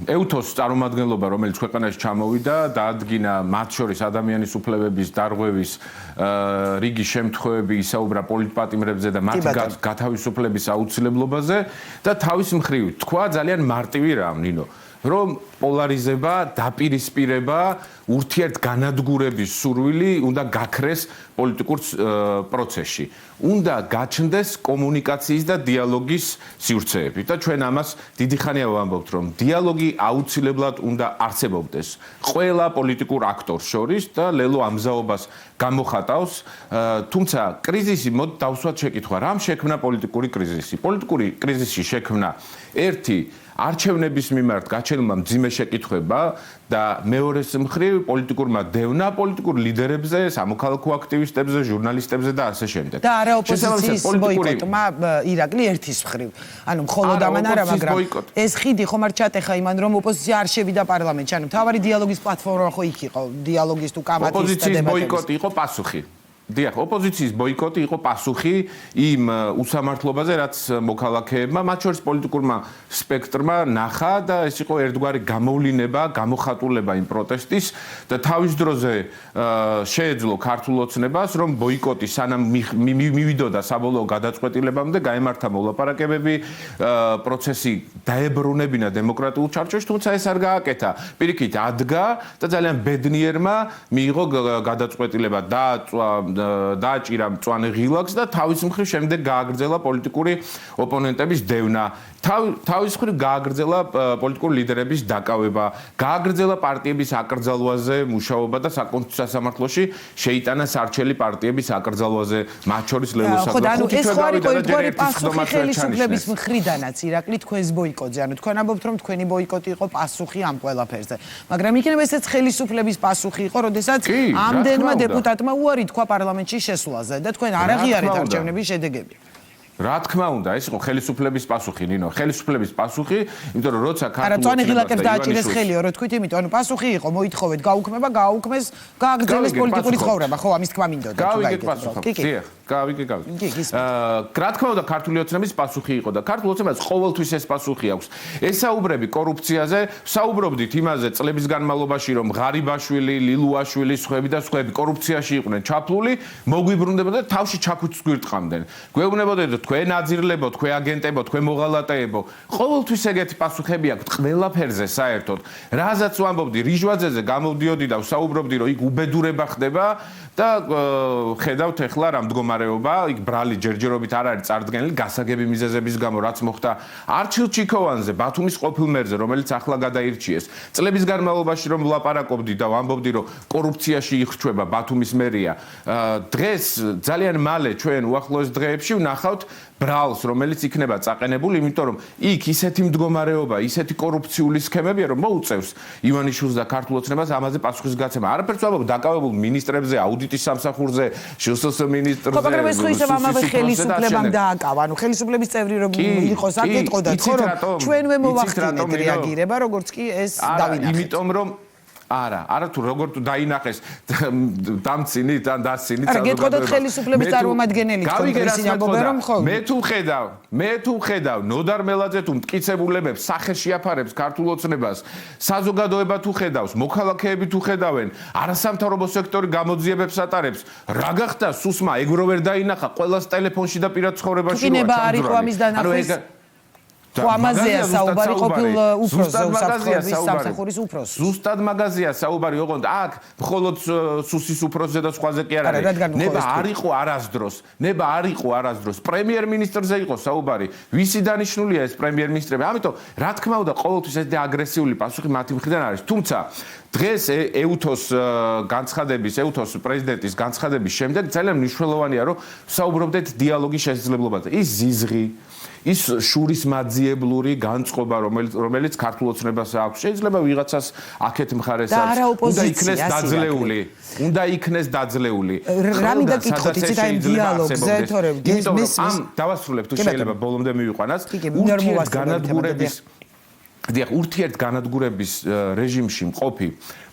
EUTOS წარმომადგენლობა, რომელიც ქვეყანაში ჩამოვიდა, დაადგინა მათ შორის ადამიანის უფლებების დარღვევის რიგი შემთხვევები, ისაუბრა პოლიტპატიმრებზე და მათი გათავისუფლების აუცილებლობაზე და თავის მხრივ თქვა ძალიან მარტივი რამ, ნინო, რომ პოლარიზება, დაპირისპირება, ურთიერთგანადგურების სურვილი უნდა გაქრეს პოლიტიკურ პროცესში. უნდა გაჩნდეს კომუნიკაციის და დიალოგის სივრცეები და ჩვენ ამას დიდი ხანია ვამბობთ, რომ დიალოგი აუცილებლად უნდა არსებობდეს ყველა პოლიტიკურ აქტორს შორის და ლელო ამზაობას გამოხატავს, თუმცა კრიზისი მოდ დავსვათ შეკითხვა, რამ შექმნა პოლიტიკური კრიზისი? პოლიტიკური კრიზისი შექმნა ერთი არჩევნების მიმართ გაჩენილმა მძიმე შეკითხვება და მეორეს მხრივ პოლიტიკურმა დევნა პოლიტიკურ ლიდერებზე, სამოქალაქო აქტივისტებზე, ჟურნალისტებზე და ასე შემდეგ. და არა ოპოზიციის ბოიკოტმა ირაკლი ერთის მხრივ. ანუ მხოლოდ ამან არა, მაგრამ ეს ხიდი ხომ არ ჩატეხა იმან, რომ ოპოზიცია არ შევიდა პარლამენტში. ანუ მთავარი დიალოგის პლატფორმა ხო იქ იყო, დიალოგის თუ კამათის და დებატების. ოპოზიციის ბოიკოტი იყო პასუხი. დიახ, ოპოზიციის ბოიკოტი იყო პასუხი იმ უსამართლობაზე, რაც მოქალაქეებმა, მათ შორის პოლიტიკურმა სპექტრმა ნახა და ეს იყო ერთგვარი გამოვლინება, გამოხატულება იმ პროტესტის და თავის დროზე შეეძლო ქართულ ოცნებას, რომ ბოიკოტი სანამ მივიდოდა საბოლოო გადაწყვეტილებამდე, გაემართა მოლაპარაკებები, პროცესი დაებრუნებინა დემოკრატიულ ჩარჩოში, თუმცა ეს არ გააკეთა. პირიქით ადგა და ძალიან ბედნიერმა მიიღო გადაწყვეტილება დააჭირა მწვანე ღილაკს და თავის მხრივ შემდეგ გააგრძელა პოლიტიკური ოპონენტების დევნა. თავის მხრივ გააგრძელა პოლიტიკური ლიდერების დაკავება, გააგრძელა პარტიების აკრძალვაზე მუშაობა და საკონსტიტუციო სასამართლოში შეიტანა სარჩელი პარტიების აკრძალვაზე, მათ შორის ლელოსა და ხუთი თვე გავიდა და პასუხი ხელისუფლების მხრიდანაც ირაკლი თქვენს ბოიკოტზე. ანუ თქვენ ამბობთ, რომ თქვენი ბოიკოტი იყო პასუხი ამ ყველაფერზე. მაგრამ იქნება ესეც ხელისუფლების პასუხი იყო, როდესაც ამდენმა დეპუტატმა უარი თქვა პარლამენტში შესვლაზე და თქვენ არ აღიარეთ არჩევნების შედეგები. რა თქმა უნდა, ეს იყო ხელისუფლების პასუხი, ნინო, ხელისუფლების პასუხი, იმიტომ რომ როცა ქართულ არა, წვანი ღილაკებს დააჭირეს ხელიო, რო თქვით, იმიტომ ანუ პასუხი იყო, მოითხოვეთ გაუქმება, გააუქმეს, გააგრძელეს პოლიტიკური ცხოვრება, ხო, ამის თქმა მინდოდა თუ გავიგეთ პასუხი. დიახ, გავიგე. რა თქმა უნდა, ქართული ოცნების პასუხი იყო და ქართულ ოცნებას ყოველთვის ეს პასუხი აქვს. ესაუბრები კორუფციაზე, საუბრობდით იმაზე წლების განმავლობაში, რომ ღარიბაშვილი, ლილუაშვილი, სხვები კორუფციაში იყვნენ ჩაფლული, მოგვიბრუნდებოდა და თავში ჩაქუჩს გვირტყამდნენ. გვეუბნებოდეთ თქვენ აძირლებო, თქვენ აგენტებო, თქვენ მოღალატეებო. ყოველთვის ეგეთი პასუხები აქვს ყველაფერზე საერთოდ. რაზაც ვამბობდი, რიჟვაძეზე გამოვდიოდი და ვსაუბრობდი, რომ იქ უბედურება ხდება და ხედავთ ეხლა რა მდგომარეობა, იქ ბრალი ჯერჯერობით არ არის წარდგენილი გასაგები მიზეზების გამო, რაც მოხდა არჩილ ჩიქოვანზე, ბათუმის ყოფილ მერზე, რომელიც ახლა გადაირჩიეს. წლების განმავლობაში რომ ვლაპარაკობდი და ვამბობდი, რომ კორუფციაში იხრჩება ბათუმის მერია. დღეს ძალიან მალე ჩვენ უახლოეს დღეებში ვნახავთ ბრალს, რომელიც იქნება წაყენებული, იმიტომ რომ იქ ისეთი მდგომარეობა, ისეთი კორუფციული სქემებია, რომ მოუწევს ივანიშვილს და ქართულ ოცნებას ამაზე პასუხისგაცემა. არაფერს ვამბობ დაკავებულ ministrებზე, აუდიტის სამსახურზე, შსს ministrზე. ხო, მაგრამ ეს ხო ისევ ამავე ხელისუფლებამ დააკავა. ანუ ხელისუფლების წევრი რომ იყოს აქ ეთყოდა, ხო, რომ ჩვენვე მოვახდინეთ რეაგირება, როგორც კი ეს დავინახეთ. იმიტომ რომ არა თუ როგორ თუ დაინახეს დამცინით ან დასინით არა გეტყოდეთ ხელისუფლების წარმომადგენელი თქვენ ამბობენ რომ ხო მე თუ ხედავ ნოდარ მელაძე თუ მტკიცებულებებს სახეში აფარებს ქართულ ოცნებას საზოგადოება თუ ხედავს მოქალაქეები თუ ხედავენ არასამთავრობო სექტორი გამოძიებებს ატარებს რა გახდა სუსმა ეგ რო ვერ დაინახა ყველას ტელეფონში და პირად ცხოვრებაში როა ჩამძრალი არ იყო ამის დანახვის ამაზეა საუბარი ყოფილ უფროსზე უსაფრთხოების სამსახურის უფროს. ზუსტად მაგაზია საუბარი, ოღონდ აქ მხოლოდ სუსის უფროსზე და სხვაზე კი არ არის. ნება არ იყო არასდროს. პრემიერ-მინისტრზე იყო საუბარი. ვისი დანიშნულია ეს პრემიერ-მინისტრები? ამიტომ რა თქმა უნდა ყოველთვის ეს აგრესიული პასუხი მათი მხრიდან არის. თუმცა დღეს EUTOS EUTOS პრეზიდენტის განცხადების შემდეგ ძალიან მნიშვნელოვანია რომ საუბრობდეთ დიალოგის შესაძლებლობაზე. ის ზიზღი ის შურის მაძიებლური განწყობა რომელიც ქართულ ოცნებას აქვს შეიძლება ვიღაცას აქეთ მხარეს უნდა იქნეს დაძლეული რა მინდა კითხოთ იცით აი დიალოგზე თორემ ამ დავასრულებ თუ შეიძლება ბოლომდე მივიყვანას ურთიერთგანადგურების რეჟიმში მყოფი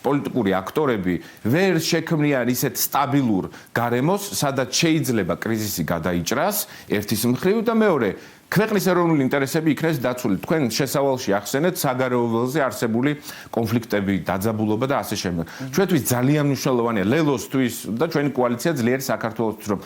პოლიტიკური აქტორები ვერ შექმნიან ისეთ სტაბილურ გარემოს, სადაც შეიძლება კრიზისი გადაიჭრას ერთის მხრივ და მეორე ქვეყნის ეროვნული ინტერესები იქნეს დაცული. თქვენ შესავალში ახსენეთ საგარეო ველზე არსებული კონფლიქტები, დაძაბულობა და ასე შემდეგ. ჩვენთვის ძალიან მნიშვნელოვანია ლელოსთვის და ჩვენი კოალიცია ძლიერი საქართველოსთვის, რომ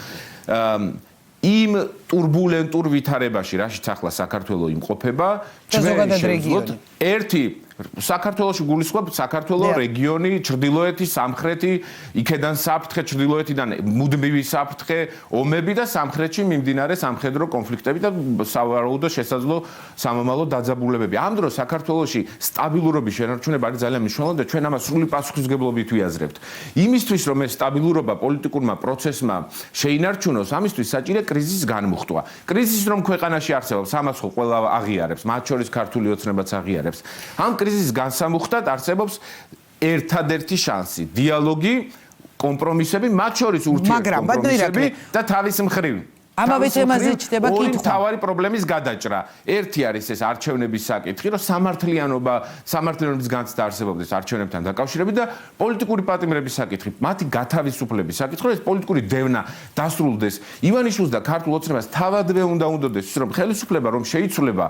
იმ турბულენტურ ვითარებაში, რაშიც ახლა საქართველო იმყოფება, ჩვენ შევძლოთ ერთი საქართველოში გულისხმობ საქართველოს რეგიონი, ჩრდილოეთი, სამხრეთი, იქედან საფრთხე, ჩრდილოეთიდან მუდმივი საფრთხე, ომები და სამხრეთში მიმდინარე სამხედრო კონფლიქტები და სავარაუდო შესაძლო სამომავლო დაძაბულებები. ამ დროს საქართველოში სტაბილურობის შენარჩუნება არის ძალიან მნიშვნელოვანი და ჩვენ ამას სრული პასუხისმგებლობით ვიაზრებთ. იმისთვის რომ ეს სტაბილურობა პოლიტიკურმა პროცესმა შეინარჩუნოს, ამისთვის საჭიროა კრიზისის განმუხტვა. კრიზისი რომ ქვეყანაში არსებობს, ამას ხო ყველა აღიარებს, მათ შორის ქართული ოცნებაც აღიარებს. ამ კრიზისის განსამუხტად არსებობს ერთადერთი შანსი, დიალოგი, კომპრომისები, მათ შორის ურთიერთკომპრომისები და თავის მხრივ. ამავე თემაზე ჩდება კითხვა. ორი მთავარი პრობლემის გადაჭრა. ერთი არის ეს არჩევნების საკითხი, რომ სამართლიანობის განცდა არსებობდეს არჩევნებთან დაკავშირებით და პოლიტიკური პატიმრების საკითხი, მათი გათავისუფლების საკითხი, რომ ეს პოლიტიკური დევნა დასრულდეს. ივანიშვილს და ქართულ ოცნებას თავადვე უნდა უნდოდეს, რომ ხელისუფლება რომ შეიცვლება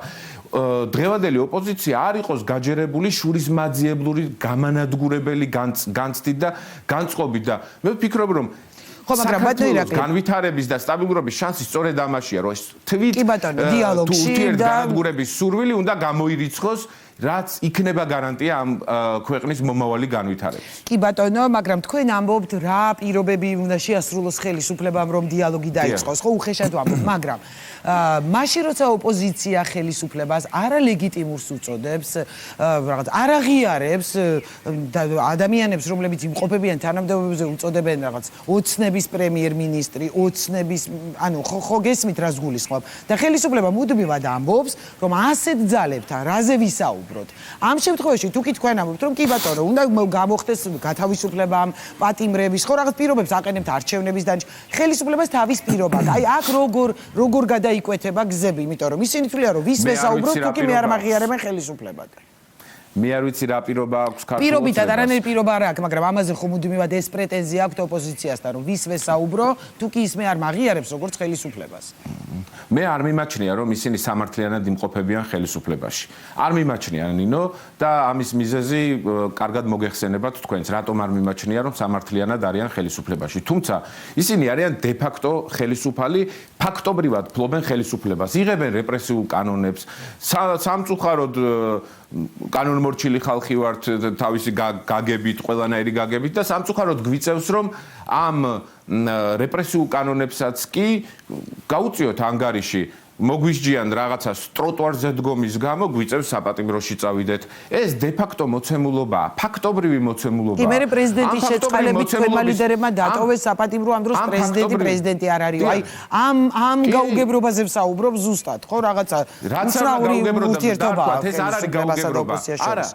დღევანდელი ოპოზიცია არ იყოს გაჯერებული შურისმაძიებლური გამანადგურებელი განცდით და განწყობით და მე ვფიქრობ რომ საქართველოს განვითარების და სტაბილურობის შანსი სწორედ ამაშია რომ ეს თვით დიალოგში და განადგურების სურვილი უნდა გამოირიცხოს რაც იქნება გარანტია ამ ქვეყნის მომავალი განვითარების. კი ბატონო, მაგრამ თქვენ ამბობთ რა პირობები უნდა შეასრულოს ხელისუფლებამ რომ დიალოგი დაიწყოს, ხო უხეშად ვამბობ, მაგრამ მაშინ როცა ოპოზიცია ხელისუფლებას არალეგიტიმურს უწოდებს, რაღაც არ აღიარებს ადამიანებს, რომლებიც იმყოფებიან თანამდებობებზე უწოდებენ რაღაც ოცნების პრემიერ-მინისტრი, ოცნების, ანუ ხო გესმით რას გულისხმობ და ხელისუფლება მუდმივად ამბობს, რომ ასეთ ძალებთან რაზე ვისაუბროთ. ამ შემთხვევაში თუ კი თქვენ ამბობთ, რომ კი ბატონო, უნდა გამოხდეს გათავისუფლება ამ პატიმრების, ხო რაღაც პირობებს აყენებთ არჩევნების და ხელისუფლებას თავის პირობად. აი აქ როგორ გადაიკვეთება გზები, იმიტომ რომ ისინი თვლიან, რომ ვის მესაუბროთ, თუ კი მე არ მაღიარებენ ხელისუფლებად. მე არ ვიცი რა პირობა აქვს ქართულ პირობითად არანაირი პირობა არ აქვს, მაგრამ ამაზე ხო მუდმივად ეს პრეტენზია აქვს ოპოზიციასთან, რომ ვის ვესაუბრო, თუ კი ის მე არ მაღიარებს როგორც ხელისუფლებას. მე არ მიმაჩნია რომ ისინი სამართლიანად იმყოფებიან ხელისუფლებაში. არ მიმაჩნია ნინო და ამის მიზეზი კარგად მოგეხსენებათ თქვენს, რატომ არ მიმაჩნია რომ სამართლიანად არიან ხელისუფლებაში. თუმცა ისინი არიან de facto ხელისუფალი, ფაქტობრივად ფლობენ ხელისუფლებას, იღებენ რეპრესიულ კანონებს, სამწუხაროდ კანონმორჩილი ხალხი ვართ თავისი გაგებით, ყველანაირი გაგებით და სამწუხაროდ გვიწევს რომ ამ რეპრესიულ კანონებსაც კი გაუწიოთ ანგარიში მოგვისჯიან რაღაცას ტროტუარზე დგომის გამო გვიწევს საპატიმროში წავიდეთ. ეს de facto მოცემულობაა, ფაქტობრივი მოცემულობაა. კი, მე პრეზიდენტის შეწყალებით თქვენმა ლიდერებმა დატოვეს საპატიმრო, ამ დროს პრეზიდენტი არ არის. აი, ამ გაუგებრობაზე ვსაუბრობ ზუსტად, ხო, რაღაცა უცნაური ურთიერთობაა. ეს არ არის გაუგებრობა. არა.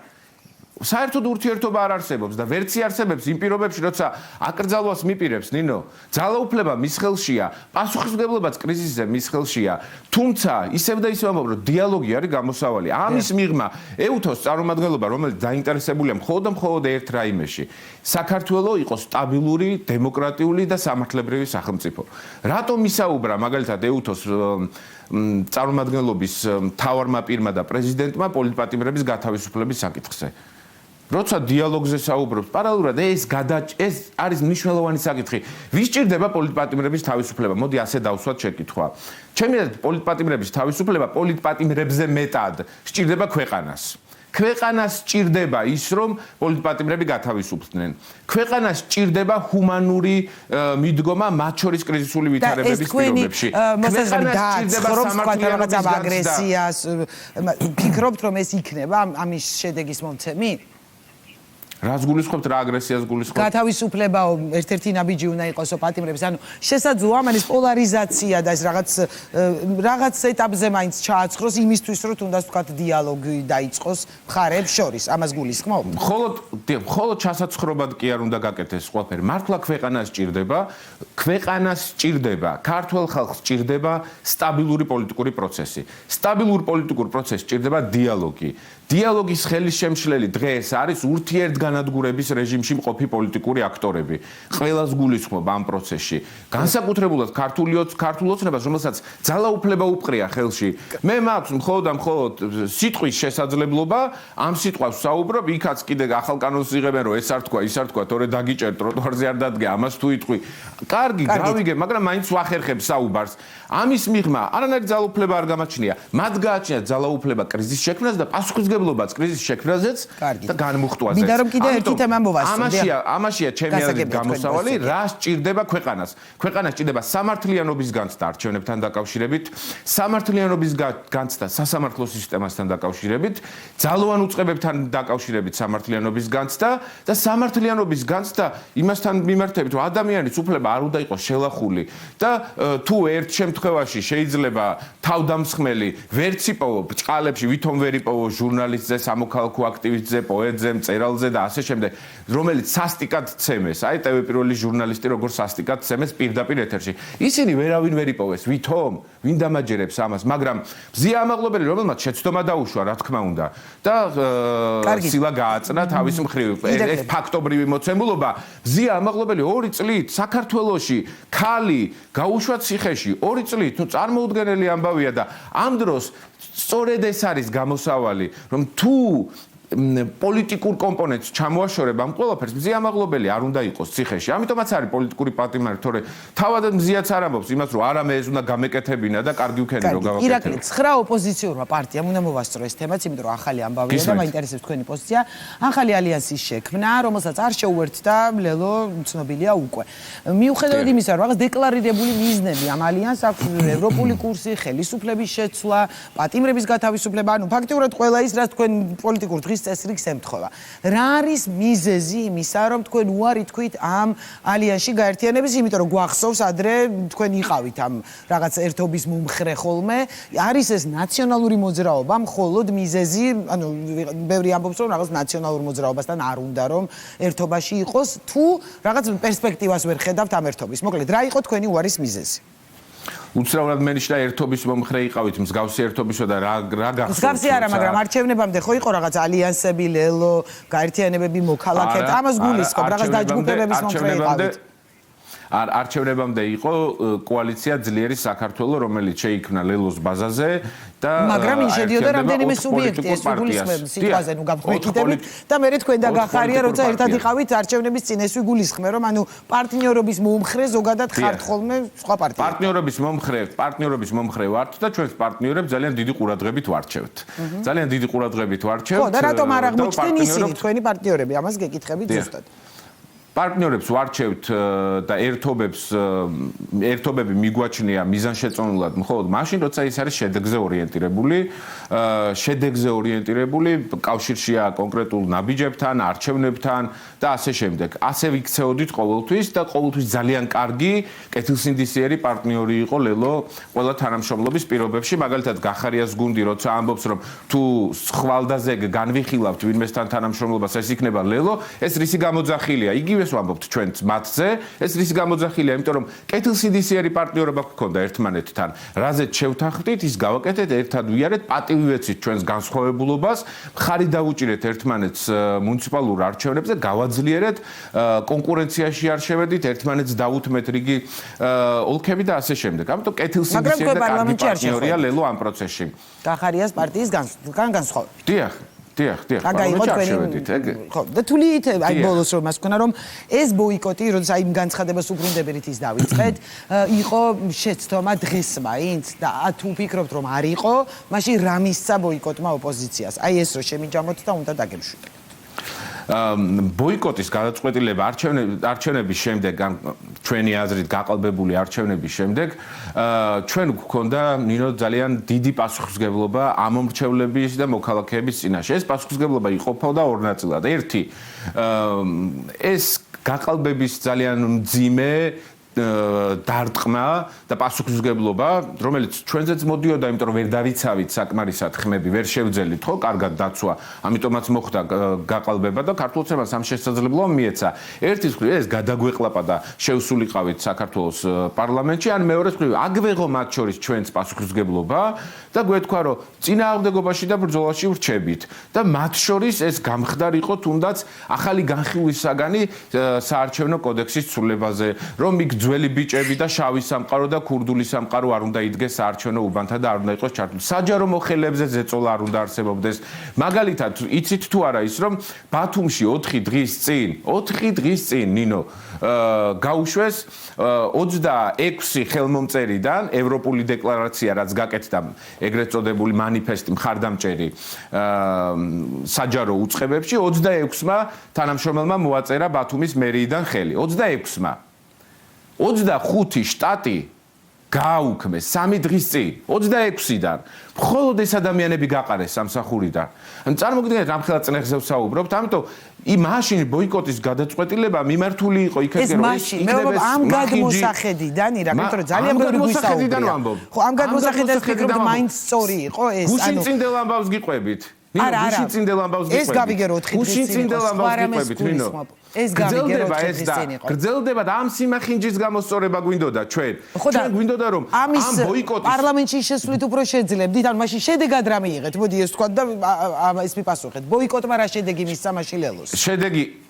საერთოდ ურთიერთობა არ არსებობს და ვერც იარსებებს იმ პირობებში, როცა აკრძალვას მიპირებს ნინო, ძალაუფლება მის ხელშია, პასუხისმგებლობაც კრიზისზე მის ხელშია, თუმცა ისევ და ისევ ამბობ, რომ დიალოგი არის გამოსავალი. ამის მიღმა ეუთოს წარმომადგენლობა, რომელიც დაინტერესებულია მხოლოდ ერთ რაიმეში, საქართველოს იყოს სტაბილური, დემოკრატიული და სამართლებრივი სახელმწიფო. რატომ ისაუბრა მაგალითად ეუთოს წარმომადგენლობის მთავარმა პირმა და პრეზიდენტმა პოლიტპატიმრების გათავისუფლების საკითხზე. როცა დიალოგზე საუბრობს, პარალელურად ეს არის მნიშვნელოვანი საკითხი. ვის ჭირდება პოლიტპატიმრების თავისუფლება? მოდი ასე დავსვათ შეკითხვა. ჩემი აზრით, პოლიტპატიმრების თავისუფლება პოლიტპატიმრებზე მეტად სჭირდება ქვეყანას. ქვეყანას სჭირდება ის, რომ პოლიტპატიმრები გათავისუფლდნენ. ქვეყანას სჭირდება ჰუმანური მიდგომა მათ შორის კრიზისული ვითარებების პირობებში. ქვეყანას სჭირდება სამართლიანობის აგრესიას. ფიქრობთ, რომ ეს იქნება ამის შედეგის მომცემი? რას გულისხმობთ, რა აგრესიას გულისხმობთ? გათავისუფლება ერთ-ერთი ნაბიჯი უნდა იყოსო პატიმრების, ანუ შესაძლოა ამის პოლარიზაცია და ეს რაღაც ეტაპზე მაინც ჩააცხროს იმისთვის, რომ თუნდაც ვთქვათ დიალოგი დაიწყოს მხარეებს შორის. ამას გულისხმობ? მხოლოდ ჩასაცხრობად კი არ უნდა გაკეთდეს ყველაფერი. მართლა ქვეყანას სჭირდება, ქართულ ხალხს სჭირდება სტაბილური პოლიტიკური პროცესი. სტაბილურ პოლიტიკურ პროცესს სჭირდება დიალოგი. დიალოგის ხელისშემშლელი დღეს არის ურთიერთგანადგურების რეჟიმში მყოფი პოლიტიკური აქტორები. ყველას გულისხმობ ამ პროცესში. განსაკუთრებულად ქართულ ოცნებას, რომელსაც ძალაუფლება უპყრია ხელში. მე მაქვს მხოლოდ სიტყვის შესაძლებლობა, ამ სიტყვას საუბრობ, იქაც კიდე ახალ კანონს იღებენ, რომ ეს არ თქვა, ის არ თქვა, თორე დაგიჭერ ტროტუარზე არ დადგე, ამას თუ იტყვი. კარგი, გავიგე, მაგრამ მაინც ვახერხებ საუბარს. ამის მიღმა არანაირი ძალაუფლება არ გამაჩნია. მათ გააჩნიათ ძალაუფლება კრიზისის შექმნას და პასუხისმგებლობაც კრიზისის შექმნაზეც და განმუხტვაზეც. მინდა რომ კიდე ერთი თემა მოვასწროთ. ამაშია ჩემი აზრით გამოსავალი, რა სჭირდება ქვეყანას. ქვეყანას სჭირდება სამართლიანობის განცდა არჩევნებთან დაკავშირებით, სამართლიანობის განცდა სასამართლო სისტემასთან დაკავშირებით, ძალოვან უწყებებთან დაკავშირებით სამართლიანობის განცდა და სამართლიანობის განცდა იმასთან მიმართებით, რომ ადამიანის უფლება არ უნდა იყოს შელახული და თუ ერთ შემთხვევაში შეიძლება თავდამსხმელი ვერც იპოვო ბჭყალებში, ვითომ ვერ იპოვო ჟურნალისტზე, სამოქალაქო აქტივისტზე, პოეტზე, მწერალზე და ასე შემდეგ, რომელიც სასტიკად ცემეს. აი ტევ პირველი ჟურნალისტი როგორ სასტიკად ცემეს პირდაპირ ეთერში. ისინი ვერავინ ვერ იპოვეს. ვითომ? ვინ დამაჯერებს ამას? მაგრამ მზია ამაღლობელი, რომელმაც შეცდომა დაუშვა, რა თქმა უნდა, და სილა გააწნა თავის მხრივ. ეს ფაქტობრივი მოცემულობა. მზია ამაღლობელი 2 წლით საქართველოში ქალი გაუშვა ციხეში 2 წლით, ну წარმოუდგენელი ამბავია და ამ დროს სწორედ ეს არის გამოსავალი, რომ თუ პოლიტიკურ კომპონენტს ჩამოაშორებ ამ ყველაფერს, მზია ამაღლობელი არ უნდა იყოს ციხეში. ამიტომაც არის პოლიტიკური პატიმარი, თორე თავადაც მზიაც არ ამბობს იმას, რომ არა მე ეს უნდა გამეკეთებინა და კარგი უქენი რომ გავაკეთებ. ირაკლი 9 ოპოზიციურმა პარტიამ უნდა მოვასწრო ეს თემაც, იმიტომ რომ ახალი ამბავია და მაინტერესებს თქვენი პოზიცია. ახალი ალიანსის შექმნა, რომელსაც არ შეუერთდა ლელო ცნობილია უკვე. მიუხედავად იმისა, რომ რაღაც დეკლარირებული მიზნები ამ ალიანსს აქვს, ევროპული კურსი, ხელისუფლების შეცვლა, პატიმრების გათავისუფლება, ანუ ფაქტიურად ყველა ის, რაც თქვენ პოლიტიკურ წესრიგს ემთხვევა. რა არის მიზეზი იმისა, რომ თქვენ უარი თქვით ამ ალიანსში გაერთიანების, იმიტომ რომ გვახსოვს ადრე თქვენ იყავით ამ რაღაც ერთობის მომხრე ხოლმე, არის ეს ნაციონალური მოძრაობა, მხოლოდ მიზეზი, ანუ ბევრი ამბობს, რომ რაღაც ნაციონალურ მოძრაობასთან არ უნდა რომ ერთობაში იყოს, თუ რაღაც პერსპექტივას ვერ ხედავთ ამ ერთობის. მოკლედ, რა იყო თქვენი უარის მიზეზი? უცნაურად მენიშნა ერთობის მომხრე იყავით, მსგავსი ერთობისა და რა გახსოვთ? მსგავსი არა, მაგრამ არჩევნებამდე ხო იყო რაღაც ალიანსები, ლელო, გაერთიანებები, მოქალაქეები, ამას გულისხმობ, რაღაც დაჯგუფებების მომხრე იყავით. არჩევნებამდე იყო კოალიცია ძლიერი საქართველო, რომელიც შეიქმნა ლელოს ბაზაზე და მაგრამ ის შედიოდა რამდენიმე სუბიექტი ეს გულისხმობ სიტყვაზე, ნუ გავხვიდებით და მე თქვენ დაგახარია, როცა ერთად იყავით არჩევნების წინ ეს ვიგულისხმე, რომ ანუ პარტნიორობის მომხრე ზოგადად ხართ ხოლმე სხვა პარტია. პარტნიორობის მომხრე ვართ და ჩვენს პარტნიორებს ძალიან დიდი ყურადღებით ვარჩევთ. ძალიან დიდი ყურადღებით ვარჩევთ. ხო, და რატომ არ აღმოჩნდნენ ისინი თქვენი პარტნიორები? ამას გეკითხებით ზუსტად. პარტნიორებს ვარჩევთ და ერთობები მიგვაჩნია მიზანშეწონილად მხოლოდ მაშინ, როცა ის არის შედეგზე ორიენტირებული, კავშირშია კონკრეტულ ნაბიჯებთან, არჩევნებთან და ასე შემდეგ. ასე ვიქცეოდით ყოველთვის და ყოველთვის ძალიან კარგი, კეთილსინდისიერი პარტნიორი იყო ლელო ყველა თანამშრომლობის პირობებში, მაგალითად გახარიას გუნდი, როცა ამბობს, რომ თუ ხვალდაზე განვიხილავთ ვინმესთან თანამშრომლობას, ეს იქნება ლელო, ეს რისი გამოძახილია? იგივე ვამბობთ ჩვენც მათზე, ეს რის გამოძახილია, იმიტომ რომ კეთილსინდისიერი პარტნიორობა გქონდა ერთმანეთთან. რაზეც შევთანხმდით, ის გავაკეთეთ, ერთად ვიარეთ, პატივი ვეცით ჩვენს განსხვავებულობას, მხარი დავუჭირეთ ერთმანეთს მუნიციპალურ არჩევნებზე, გავაძლიერეთ, კონკურენციაში არ შევედით, ერთმანეთს დაუთმეთ რიგი ოლქები და ასე შემდეგ. ამიტომ კეთილსინდისიერი და კარგი პარტნიორია ლელო ამ პროცესში. გახარიას პარტიის განსხვავებით. დიახ. დიახ. ხო, და თulit აი ბოლოს რომ მას ვქნა რომ ეს ბოიკოტი, როდის აი განცხადებას უბრუნდებით ის დავიწყეთ, იყო შეცდომა დღეს მაინც და თუ ფიქრობთ რომ არ იყო, მაშინ რა მისცა ბოიკოტმა ოპოზიციას? აი ეს რო შემიჯამოთ და უნდა დაგემშვიდოთ. ბოიკოტის გადაწყვეტილება არჩევნების შემდეგ, ჩვენი აზრით გაყალბებული არჩევნების შემდეგ, ჩვენ გვქონდა ნინო ძალიან დიდი პასუხისმგებლობა ამომრჩევლების და მოქალაქეების წინაშე. ეს პასუხისმგებლობა იყოფოდა ორ ნაწილად. ერთი, ეს გაყალბების ძალიან მძიმე დარტყმა და პასუხისმგებლობა, რომელიც ჩვენზეც მოდიოდა, იმიტომ რომ ვერ დავიცავით საკმარისად ხმები, ვერ შევძელით ხო, კარგად დაცვა, ამიტომაც მოხდა გაყალბება და ქართულ ოცნებას ამ შესაძლებლობა მიეცა. ერთის მხრივ ეს გადაგვეყლაპა და შევსულიყავით საქართველოს პარლამენტში, ან მეორეს მხრივ აგვეღო მათ შორის ჩვენს პასუხისმგებლობა და გვეთქვა, რომ წინააღმდეგობაში და ბრძოლაში ვრჩებით და მათ შორის ეს გამხდარიყო თუნდაც ახალი განხილვის საგანი საარჩევნო კოდექსის ცვლილებაზე, რომ იქ ძველი ბიჭები და შავი სამყარო და ქურდული სამყარო არ უნდა იდგეს საარჩევნო უბანთან და არ უნდა იყოს ჩართული. საჯარო მოხელეებზე ზეწოლა არ უნდა არსებობდეს. მაგალითად, იცით თუ არა ის, რომ ბათუმში 4 დღის წინ ნინო გაუშვეს 26 ხელმომწერიდან ევროპული დეკლარაცია, რაც გაკეთდა ეგრეთ წოდებული манифеסטი მხარდამჭერი საჯარო უწყებებში, 26-მა თანამშრომელმა მოაწერა ბათუმის მერიიდან ხელი. 26-მა 25 შტატი გააუქმეს 3 დღის წინ 26-დან. მხოლოდ ეს ადამიანები გაყარეს სამსახურიდან. წარმოგიდგენთ ამ ხელა წნეხზე ვსაუბრობთ, ამიტომ მაშინ ბოიკოტის გადაწყვეტილება მიმართული იყო იქეთკენ, რომ ის იქნებოდა ამ გადმოსახედიდან, იმიტომ რომ ძალიან ბევრი გვისაუბრია. ხო, ამ გადმოსახედიდან ვფიქრობ, მაინც სწორი იყო ეს, გუშინ წინდელ ამბავს გიყვებით. გუშინ წინდელ ამბავს გიყვებით. ეს გავიგე რომ 4 დღის წინ იყო, მაგრამ ეს გულისხმობ. ეს გავიგე რომ 4 დღის წინ იყო. გრძელდება და ამ სიმახინჯის გამოსწორება გვინდოდა ჩვენ. ჩვენ გვინდოდა რომ ამ ბოიკოტის პარლამენტში შესვლით უფრო შეძლებდით, ან მაშინ შედეგად რა მიიღეთ? მოდი ეს თქვა და ეს მიპასუხეთ. ბოიკოტმა რა შედეგი მისცა მაშინ ლელოს?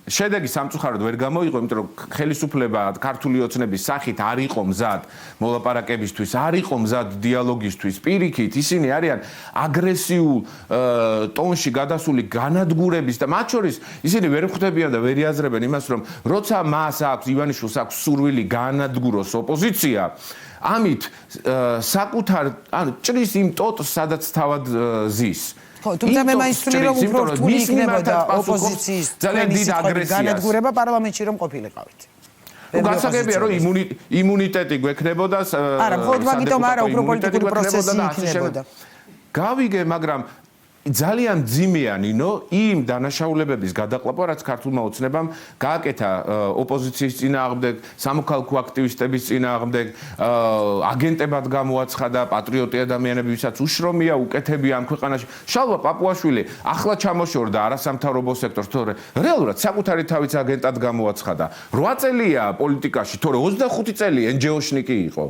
შედეგი სამწუხაროდ ვერ გამოიღო, იმიტომ რომ ხელისუფლება ქართული ოცნების სახით არ იყო მზად მოლაპარაკებისთვის, არ იყო მზად დიალოგისთვის. პირიქით, ისინი არიან აგრესიულ ტონში გადასული განადგურების და მათ შორის ისინი ვერ ხვდებიან და ვერ იაზრებენ იმას, რომ როცა მას აქვს ივანიშვილს აქვს სურვილი განადგუროს ოპოზიცია, ამით საკუთარ ჭრის იმ ტოტს, სადაც თავად ზის. თუმცა მე მაინც ვთვლი, რომ უფრო რთული იქნებოდა ოპოზიციის ძალიან დიდ აგრესიას განადგურება პარლამენტში რომ ყოფილიყავით. გასაგებია რომ იმუნიტეტი გვექნებოდა. არა, მხოლოდ მაგიტომ არა, უფრო პოლიტიკური პროცესი იქნებოდა. გავიგე, მაგრამ ძალიან ძიმეა ნინო იმ დანაშაულებების გადაყლაპვა, რაც ქართულმა ოცნებამ გააკეთა ოპოზიციის წინააღმდეგ, სამოქალაქო აქტივისტების წინააღმდეგ, აგენტებად გამოაცხადა, პატრიოტი ადამიანები, ვისაც უშრომია, უკეთებია ამ ქვეყანაში. შალვა პაპუაშვილი ახლა ჩამოშორდა არასამთავრობო სექტორს, თორე რეალურად საკუთარი თავის აგენტად გამოაცხადა. 8 წელია პოლიტიკაში, თორე 25 წელი NGO-შნიკი იყო.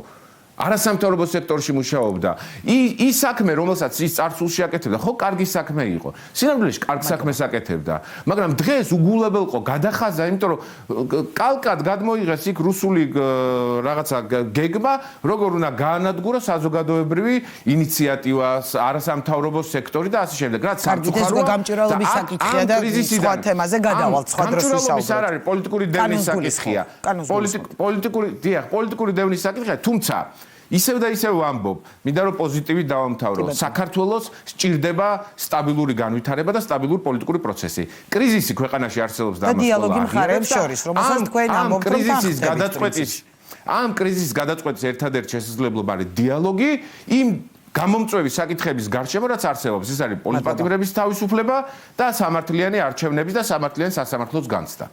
არასამთავრობო სექტორში მუშაობდა. ის საქმე, რომელსაც ის წარსულში აკეთებდა, ხო, კარგი საქმე იყო. სინამდვილეში კარგ საქმეს აკეთებდა, მაგრამ დღეს უგულებელყო გადახაზა, იმიტომ რომ კალკად გადმოიღეს იქ რუსული რაღაცა გეგმა, როგორ უნდა გაანადგუროს საზოგადოებრივი ინიციატივა, არასამთავრობო სექტორი და ასე შემდეგ. რაც სამწუხაროა გამჭირვალობის საკითხია და სხვა თემაზე გადავალთ სხვა დროს ვისაუბროთ. გამჭირვალობის არ არის პოლიტიკური დევნის საკითხია. პოლიტიკური დევნის საკითხია, თუმცა ისევ და ისევ ვამბობ, მინდა რომ პოზიტივით დავამთავრო. საქართველოს სჭირდება სტაბილური განვითარება და სტაბილური პოლიტიკური პროცესი. კრიზისი ქვეყანაში არსებობს და დიალოგი მხარეებს შორის, რომელსაც თქვენ ამბობთ, რომ ამ კრიზისის გადაწყვეტის ერთადერთი შესაძლებლობა არის დიალოგი იმ გამომწვევი საკითხების გარშემო, რაც არსებობს. ეს არის პოლიტპატიმრების თავისუფლება და სამართლიანი არჩევნების და სამართლიანი სასამართლოს განცდა.